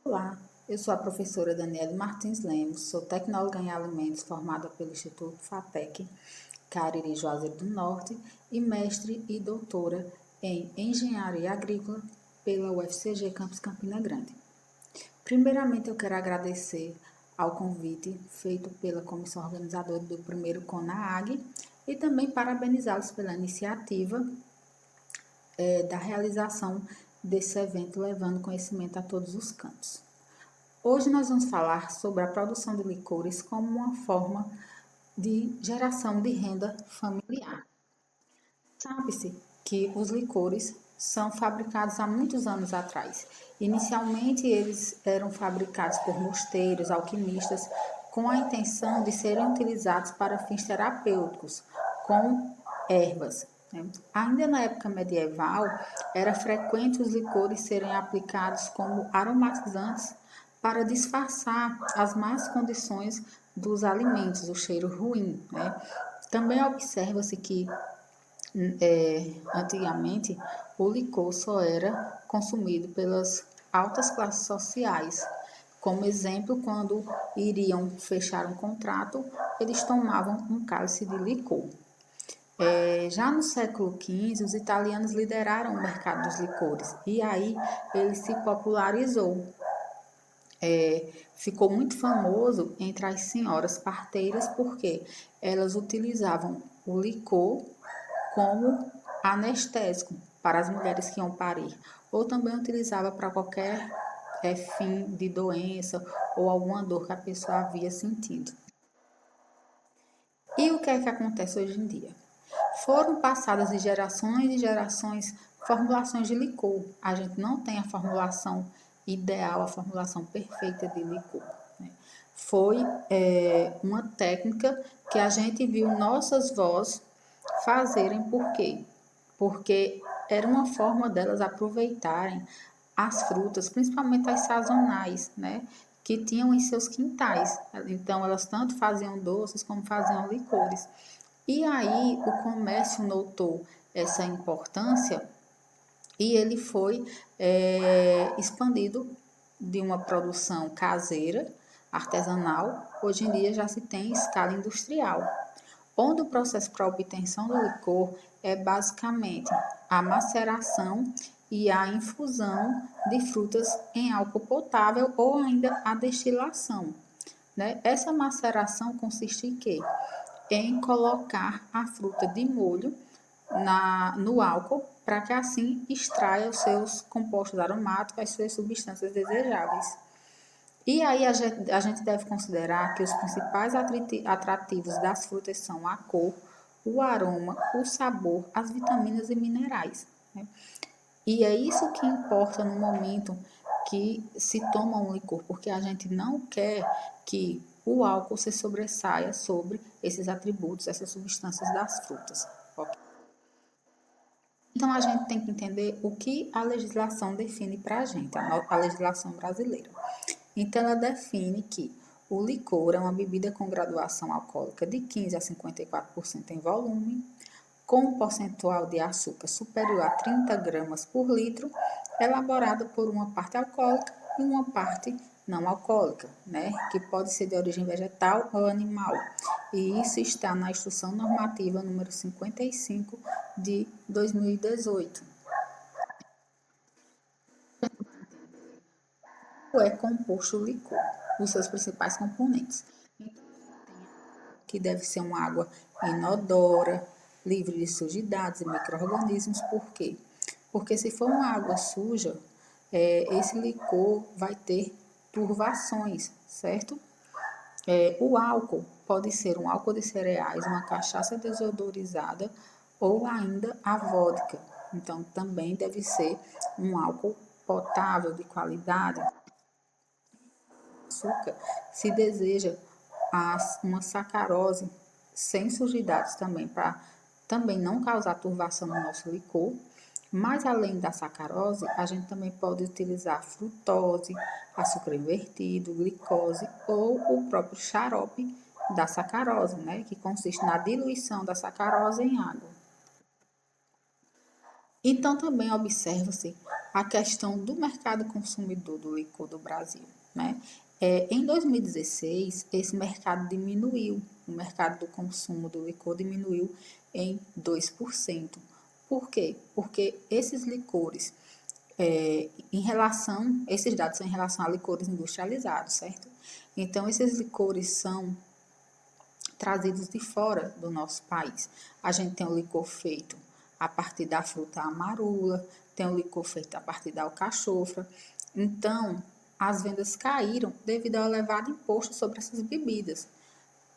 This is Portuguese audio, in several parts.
Olá, eu sou a professora Daniele Martins Lemos, sou tecnóloga em alimentos formada pelo Instituto FATEC, Cariri Juazeiro do Norte e mestre e doutora em Engenharia Agrícola pela UFCG Campus Campina Grande. Primeiramente, eu quero agradecer ao convite feito pela comissão organizadora do primeiro CONAAG e também parabenizá-los pela iniciativa da realização desse evento, levando conhecimento a todos os cantos. Hoje nós vamos falar sobre a produção de licores como uma forma de geração de renda familiar. Sabe-se que os licores são fabricados há muitos anos atrás. Inicialmente, eles eram fabricados por mosteiros, alquimistas, com a intenção de serem utilizados para fins terapêuticos, com ervas. Ainda na época medieval, era frequente os licores serem aplicados como aromatizantes para disfarçar as más condições dos alimentos, o cheiro ruim. Também observa-se que antigamente o licor só era consumido pelas altas classes sociais. Como exemplo, quando iriam fechar um contrato, eles tomavam um cálice de licor. Já no século XV, os italianos lideraram o mercado dos licores e aí ele se popularizou. Ficou muito famoso entre as senhoras parteiras porque elas utilizavam o licor como anestésico para as mulheres que iam parir, ou também utilizava para qualquer fim de doença ou alguma dor que a pessoa havia sentido. E o que é que acontece hoje em dia? Foram passadas de gerações e gerações formulações de licor. A gente não tem a formulação ideal, a formulação perfeita de licor. Foi uma técnica que a gente viu nossas vós fazerem. Por quê? Porque era uma forma delas aproveitarem as frutas, principalmente as sazonais, que tinham em seus quintais. Então, elas tanto faziam doces como faziam licores. E aí, o comércio notou essa importância e ele foi expandido de uma produção caseira, artesanal, hoje em dia já se tem escala industrial, onde o processo para a obtenção do licor é basicamente a maceração e a infusão de frutas em álcool potável ou ainda a destilação. Essa maceração consiste em quê? Em colocar a fruta de molho no álcool para que assim extraia os seus compostos aromáticos, as suas substâncias desejáveis. E aí a gente deve considerar que os principais atrativos das frutas são a cor, o aroma, o sabor, as vitaminas e minerais. E é isso que importa no momento que se toma um licor, porque a gente não quer que o álcool se sobressaia sobre esses atributos, essas substâncias das frutas. Okay? Então, a gente tem que entender o que a legislação define para a gente, a legislação brasileira. Então, ela define que o licor é uma bebida com graduação alcoólica de 15 a 54% em volume, com um percentual de açúcar superior a 30 gramas por litro, elaborado por uma parte alcoólica e uma parte não alcoólica, que pode ser de origem vegetal ou animal. E isso está na Instrução Normativa número 55 de 2018. É composto o licor, os seus principais componentes. Que deve ser uma água inodora, livre de sujidades e micro-organismos. Por quê? Porque se for uma água suja, esse licor vai ter turvações, certo? O álcool pode ser um álcool de cereais, uma cachaça desodorizada ou ainda a vodka. Então, também deve ser um álcool potável, de qualidade. Açúcar, se deseja uma sacarose sem sujidades também, para também não causar turvação no nosso licor. Mas além da sacarose, a gente também pode utilizar frutose, açúcar invertido, glicose ou o próprio xarope da sacarose, que consiste na diluição da sacarose em água. Então também observa-se a questão do mercado consumidor do licor do Brasil, né? Em 2016, esse mercado diminuiu, o mercado do consumo do licor diminuiu em 2%. Por quê? Porque esses licores, esses dados são em relação a licores industrializados, certo? Então, esses licores são trazidos de fora do nosso país. A gente tem o licor feito a partir da fruta amarula, tem o licor feito a partir da alcachofra. Então, as vendas caíram devido ao elevado imposto sobre essas bebidas.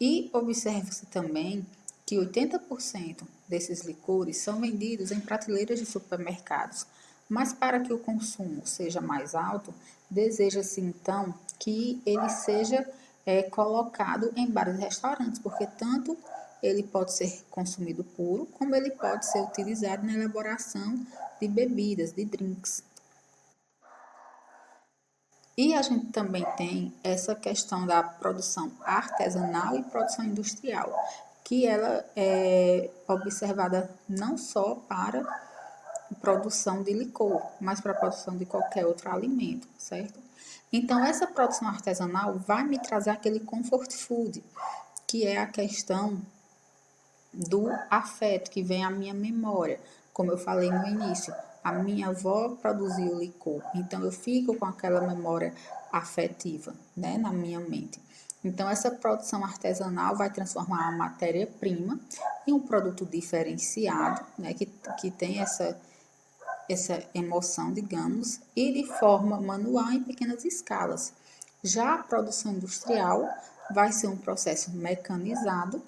E observa-se também que 80% desses licores são vendidos em prateleiras de supermercados. Mas para que o consumo seja mais alto, deseja-se então que ele seja colocado em bares e restaurantes, porque tanto ele pode ser consumido puro, como ele pode ser utilizado na elaboração de bebidas, de drinks. E a gente também tem essa questão da produção artesanal e produção industrial, que ela é observada não só para produção de licor, mas para a produção de qualquer outro alimento, certo? Então, essa produção artesanal vai me trazer aquele comfort food, que é a questão do afeto que vem à minha memória. Como eu falei no início, a minha avó produziu licor, então eu fico com aquela memória afetiva, né, na minha mente. Então, essa produção artesanal vai transformar a matéria-prima em um produto diferenciado, né, que tem essa emoção, digamos, e de forma manual em pequenas escalas. Já a produção industrial vai ser um processo mecanizado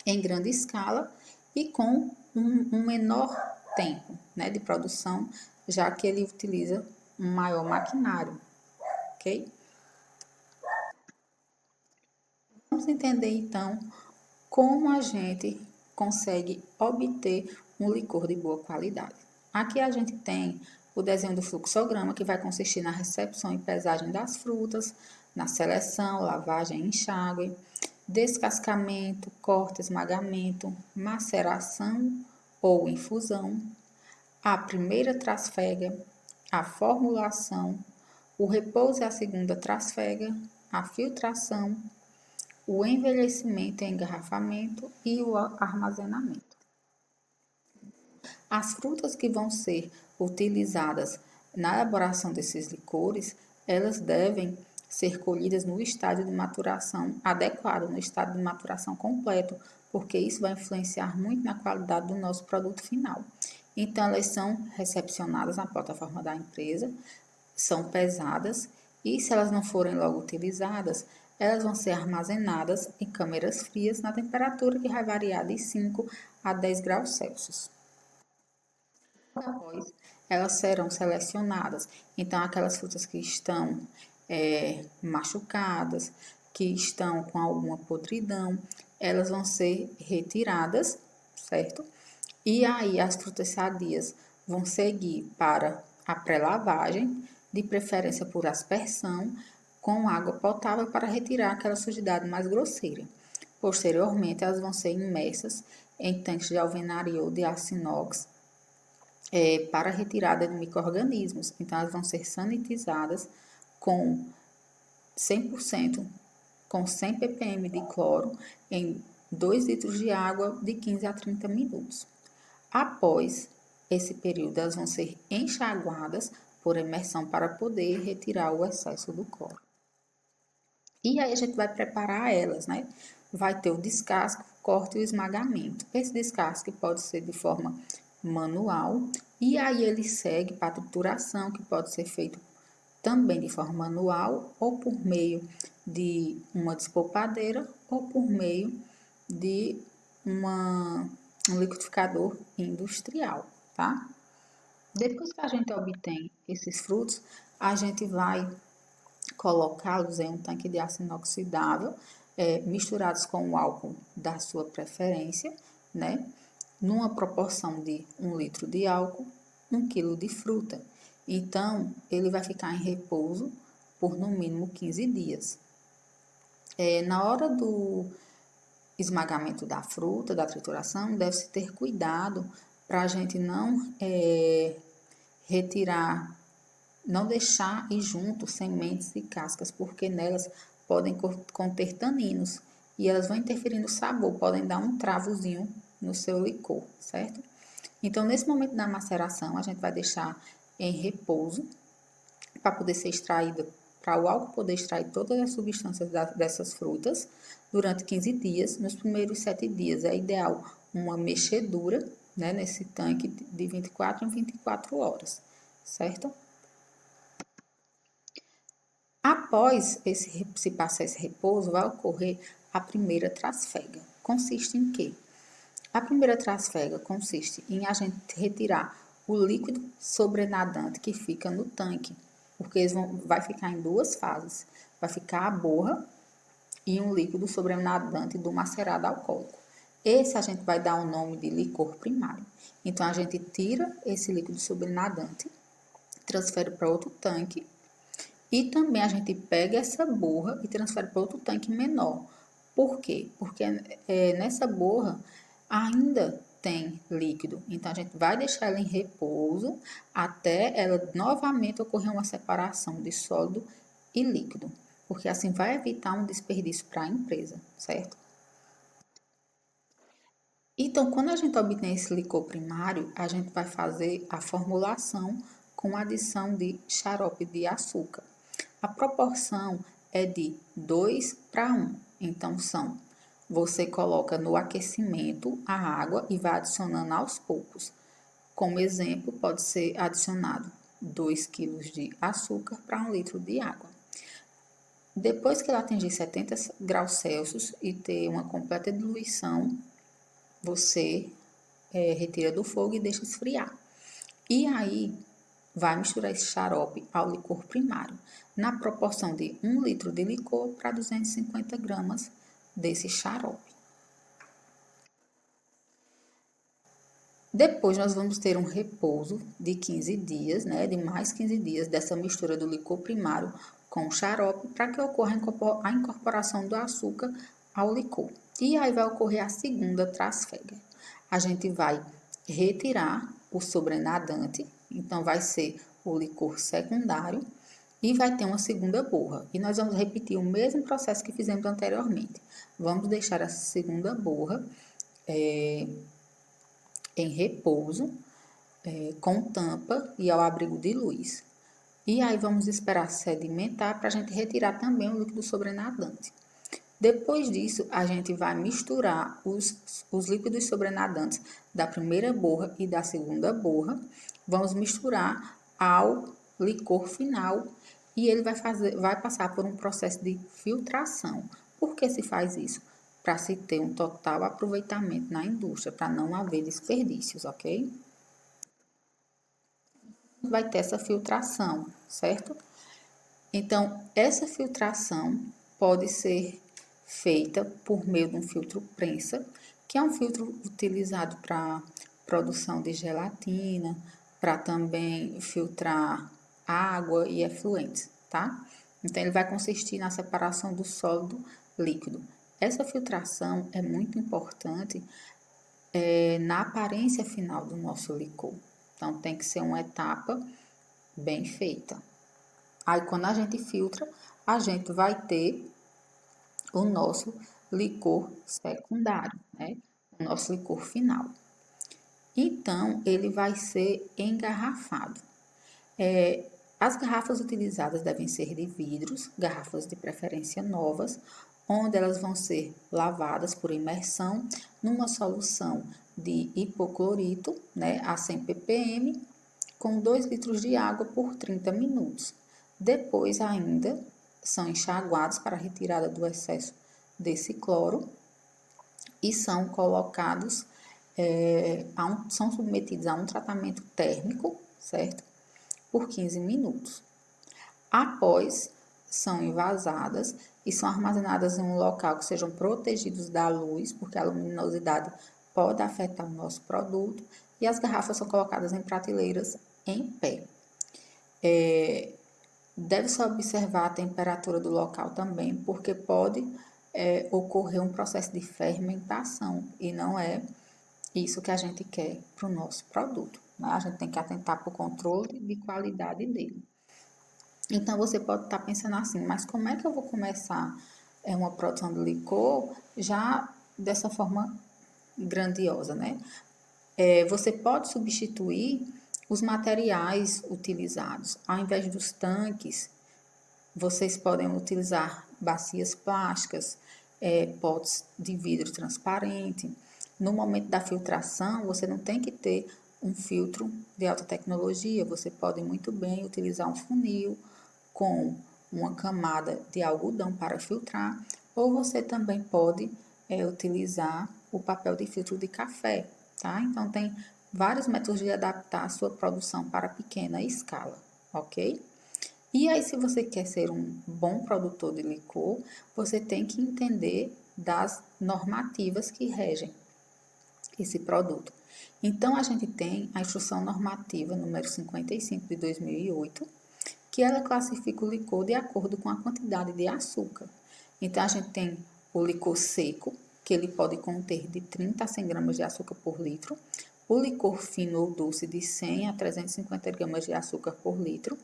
em grande escala e com um menor tempo, né, de produção, já que ele utiliza um maior maquinário, ok? Vamos entender então como a gente consegue obter um licor de boa qualidade. Aqui a gente tem o desenho do fluxograma, que vai consistir na recepção e pesagem das frutas, na seleção, lavagem e enxágue, descascamento, corte, esmagamento, maceração ou infusão, a primeira trasfega, a formulação, o repouso e a segunda trasfega, a filtração, o envelhecimento e engarrafamento e o armazenamento. As frutas que vão ser utilizadas na elaboração desses licores, elas devem ser colhidas no estágio de maturação adequado, no estado de maturação completo, porque isso vai influenciar muito na qualidade do nosso produto final. Então, elas são recepcionadas na plataforma da empresa, são pesadas e, se elas não forem logo utilizadas, elas vão ser armazenadas em câmeras frias na temperatura que vai variar de 5 a 10 graus Celsius. Após, elas serão selecionadas. Então, aquelas frutas que estão machucadas, que estão com alguma podridão, elas vão ser retiradas, certo? E aí, as frutas sadias vão seguir para a pré-lavagem, de preferência por aspersão, com água potável para retirar aquela sujidade mais grosseira. Posteriormente, elas vão ser imersas em tanques de alvenaria ou de aço inox para retirada de micro-organismos. Então, elas vão ser sanitizadas com 100%, com 100 ppm de cloro em 2 litros de água de 15 a 30 minutos. Após esse período, elas vão ser enxaguadas por imersão para poder retirar o excesso do cloro. E aí a gente vai preparar elas, né? Vai ter o descasque, o corte e o esmagamento. Esse descasque pode ser de forma manual e aí ele segue para a trituração, que pode ser feito também de forma manual ou por meio de uma despolpadeira ou por meio de um liquidificador industrial, tá? Depois que a gente obtém esses frutos, a gente vai colocá-los em um tanque de aço inoxidável, misturados com o álcool da sua preferência, né? Numa proporção de 1 litro de álcool, 1 quilo de fruta. Então, ele vai ficar em repouso por no mínimo 15 dias. Na hora do esmagamento da fruta, da trituração, deve-se ter cuidado para a gente não retirar, não deixar ir junto sementes e cascas, porque nelas podem conter taninos e elas vão interferir no sabor, podem dar um travozinho no seu licor, certo? Então, nesse momento da maceração, a gente vai deixar em repouso para poder ser extraída, para o álcool poder extrair todas as substâncias dessas frutas durante 15 dias. Nos primeiros 7 dias é ideal uma mexedura, né, nesse tanque de 24 em 24 horas, certo? Após se passar esse repouso, vai ocorrer a primeira trasfega. Consiste em quê? A primeira trasfega consiste em a gente retirar o líquido sobrenadante que fica no tanque, porque vai ficar em duas fases. Vai ficar a borra e um líquido sobrenadante do macerado alcoólico. Esse a gente vai dar o nome de licor primário. Então, a gente tira esse líquido sobrenadante, transfere para outro tanque e também a gente pega essa borra e transfere para outro tanque menor. Por quê? Porque nessa borra ainda tem líquido. Então, a gente vai deixar ela em repouso até ela novamente ocorrer uma separação de sólido e líquido. Porque assim vai evitar um desperdício para a empresa, certo? Então, quando a gente obtém esse licor primário, a gente vai fazer a formulação com adição de xarope de açúcar. A proporção é de 2:1. Então, você coloca no aquecimento a água e vai adicionando aos poucos. Como exemplo, pode ser adicionado 2 kg de açúcar para 1 litro de água. Depois que ela atingir 70 graus Celsius e ter uma completa diluição, você retira do fogo e deixa esfriar. E aí, vai misturar esse xarope ao licor primário, na proporção de 1 litro de licor para 250 gramas desse xarope. Depois, nós vamos ter um repouso de 15 dias, né, de mais 15 dias dessa mistura do licor primário com o xarope, para que ocorra a incorporação do açúcar ao licor. E aí vai ocorrer a segunda trasfega. A gente vai retirar o sobrenadante, então vai ser o licor secundário, e vai ter uma segunda borra. E nós vamos repetir o mesmo processo que fizemos anteriormente. Vamos deixar essa segunda borra em repouso, com tampa e ao abrigo de luz. E aí vamos esperar sedimentar para a gente retirar também o líquido sobrenadante. Depois disso, a gente vai misturar os líquidos sobrenadantes da primeira borra e da segunda borra. Vamos misturar ao licor final e ele vai passar por um processo de filtração. Por que se faz isso? Para se ter um total aproveitamento na indústria, para não haver desperdícios, ok? Vai ter essa filtração, certo? Então, essa filtração pode ser feita por meio de um filtro prensa, que é um filtro utilizado para produção de gelatina, para também filtrar água e efluentes, tá? Então, ele vai consistir na separação do sólido líquido. Essa filtração é muito importante na aparência final do nosso licor. Então, tem que ser uma etapa bem feita. Aí, quando a gente filtra, a gente vai ter o nosso licor secundário, né? O nosso licor final. Então, ele vai ser engarrafado. As garrafas utilizadas devem ser de vidros, garrafas de preferência novas, onde elas vão ser lavadas por imersão numa solução de hipoclorito, né, a 100 ppm, com 2 litros de água por 30 minutos. Depois ainda são enxaguados para a retirada do excesso desse cloro e são colocados, são submetidos a um tratamento térmico, certo? Por 15 minutos. Após, são envasadas e são armazenadas em um local que sejam protegidos da luz, porque a luminosidade pode afetar o nosso produto, e as garrafas são colocadas em prateleiras em pé. Deve-se observar a temperatura do local também, porque pode ocorrer um processo de fermentação e não é isso que a gente quer para o nosso produto, né? A gente tem que atentar para o controle de qualidade dele. Então, você pode estar pensando assim, mas como é que eu vou começar uma produção de licor já dessa forma grandiosa, né? Você pode substituir os materiais utilizados. Ao invés dos tanques, vocês podem utilizar bacias plásticas, potes de vidro transparente. No momento da filtração, você não tem que ter um filtro de alta tecnologia. Você pode muito bem utilizar um funil com uma camada de algodão para filtrar, ou você também pode utilizar o papel de filtro de café, tá? Então, tem vários métodos de adaptar a sua produção para pequena escala, ok? E aí, se você quer ser um bom produtor de licor, você tem que entender das normativas que regem esse produto. Então, a gente tem a Instrução Normativa número 55 de 2008, que ela classifica o licor de acordo com a quantidade de açúcar. Então, a gente tem o licor seco, que ele pode conter de 30 a 100 gramas de açúcar por litro, o licor fino ou doce de 100 a 350 gramas de açúcar por litro,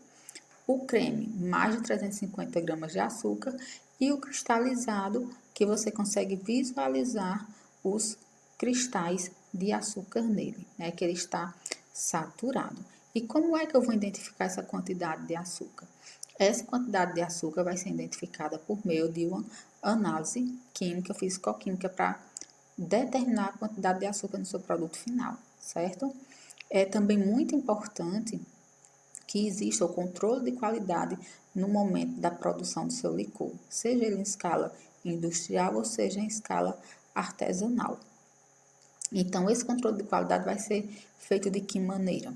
o creme, mais de 350 gramas de açúcar, e o cristalizado, que você consegue visualizar os cristais de açúcar nele, né, que ele está saturado. E como é que eu vou identificar essa quantidade de açúcar? Essa quantidade de açúcar vai ser identificada por meio de uma análise química, físico-química, para determinar a quantidade de açúcar no seu produto final, certo? É também muito importante que exista o controle de qualidade no momento da produção do seu licor, seja ele em escala industrial ou seja em escala artesanal. Então, esse controle de qualidade vai ser feito de que maneira?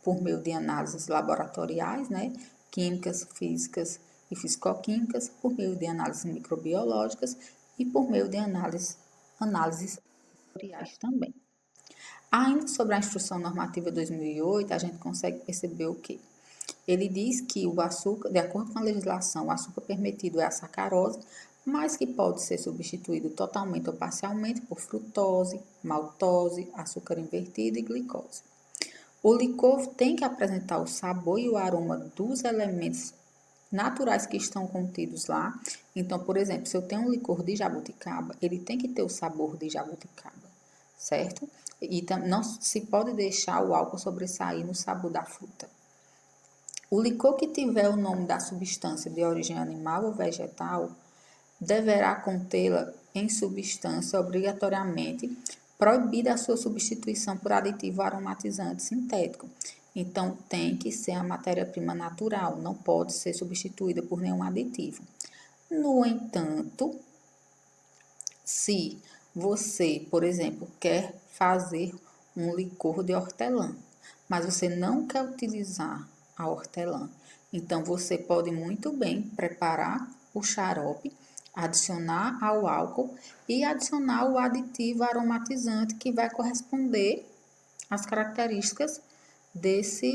Por meio de análises laboratoriais, né? Químicas, físicas e fisicoquímicas, por meio de análises microbiológicas e por meio de análises sensoriais também. Ainda sobre a Instrução Normativa 2008, a gente consegue perceber o quê? Ele diz que o açúcar, de acordo com a legislação, o açúcar permitido é a sacarose, mas que pode ser substituído totalmente ou parcialmente por frutose, maltose, açúcar invertido e glicose. O licor tem que apresentar o sabor e o aroma dos elementos naturais que estão contidos lá. Então, por exemplo, se eu tenho um licor de jabuticaba, ele tem que ter o sabor de jabuticaba, certo? E não se pode deixar o álcool sobressair no sabor da fruta. O licor que tiver o nome da substância de origem animal ou vegetal deverá contê-la em substância obrigatoriamente proibida a sua substituição por aditivo aromatizante sintético. Então, tem que ser a matéria-prima natural, não pode ser substituída por nenhum aditivo. No entanto, se você, por exemplo, quer fazer um licor de hortelã, mas você não quer utilizar a hortelã, então você pode muito bem preparar o xarope, adicionar ao álcool e adicionar o aditivo aromatizante que vai corresponder às características dessa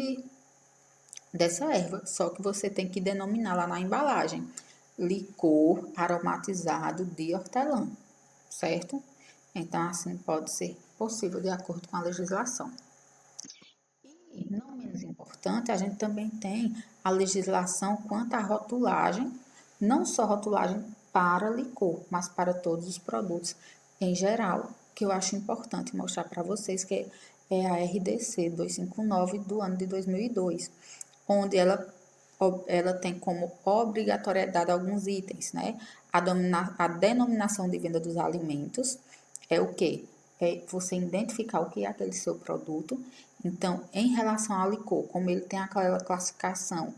erva. Só que você tem que denominar lá na embalagem licor aromatizado de hortelã, certo? Então, assim pode ser possível de acordo com a legislação. E, não menos importante, a gente também tem a legislação quanto à rotulagem, não só rotulagem para licor, mas para todos os produtos em geral, que eu acho importante mostrar para vocês, que é a RDC 259 do ano de 2002, onde ela tem como obrigatoriedade alguns itens, né? A denominação de venda dos alimentos é o quê? É você identificar o que é aquele seu produto. Então, em relação ao licor, como ele tem aquela classificação,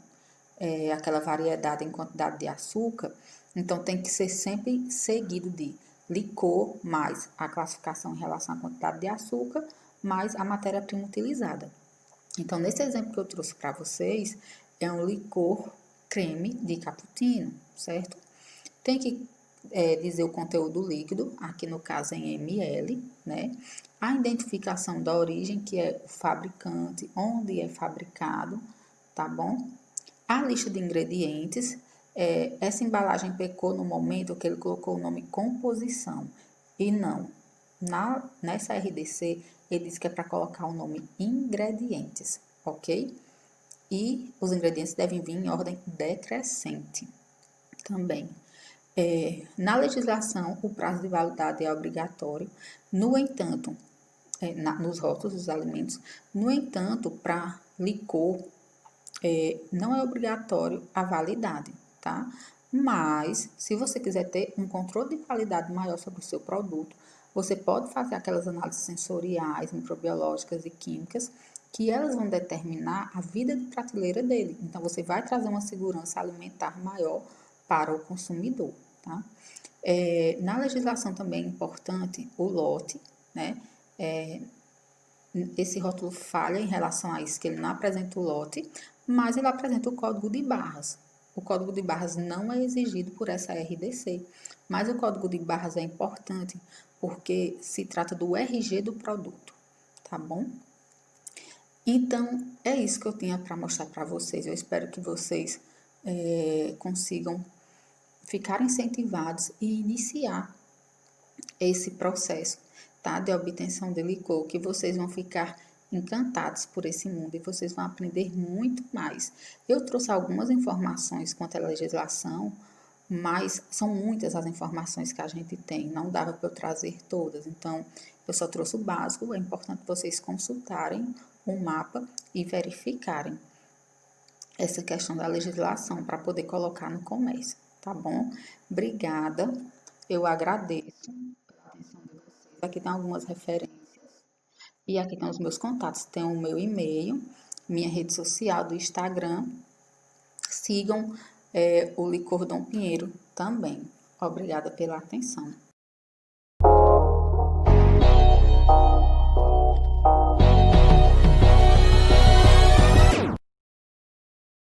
aquela variedade em quantidade de açúcar, então tem que ser sempre seguido de licor mais a classificação em relação à quantidade de açúcar mais a matéria-prima utilizada. Então, nesse exemplo que eu trouxe para vocês, é um licor creme de cappuccino, certo? Tem que dizer o conteúdo líquido, aqui no caso em ml, né? A identificação da origem, que é o fabricante, onde é fabricado, tá bom? A lista de ingredientes, essa embalagem pecou no momento que ele colocou o nome composição e não nessa RDC, ele diz que é para colocar o nome ingredientes, ok? E os ingredientes devem vir em ordem decrescente também. Na legislação, o prazo de validade é obrigatório, no entanto, nos rótulos dos alimentos, no entanto, para licor, não é obrigatório a validade, tá? Mas, se você quiser ter um controle de qualidade maior sobre o seu produto, você pode fazer aquelas análises sensoriais, microbiológicas e químicas, que elas vão determinar a vida de prateleira dele. Então, você vai trazer uma segurança alimentar maior para o consumidor, tá? Na legislação também é importante o lote, né? Esse rótulo falha em relação a isso, que ele não apresenta o lote, mas ele apresenta o código de barras. O código de barras não é exigido por essa RDC, mas o código de barras é importante porque se trata do RG do produto, tá bom? Então, é isso que eu tinha para mostrar para vocês. Eu espero que vocês consigam ficar incentivados e iniciar esse processo, tá, de obtenção de licor, que vocês vão ficar encantados por esse mundo e vocês vão aprender muito mais. Eu trouxe algumas informações quanto à legislação, mas são muitas as informações que a gente tem, não dava para eu trazer todas, então eu só trouxe o básico. É importante vocês consultarem o mapa e verificarem essa questão da legislação para poder colocar no comércio, tá bom? Obrigada, eu agradeço pela atenção de vocês. Aqui tem algumas referências e aqui tem os meus contatos. Tem o meu e-mail, minha rede social do Instagram. Sigam o Licor Dom Pinheiro também. Obrigada pela atenção.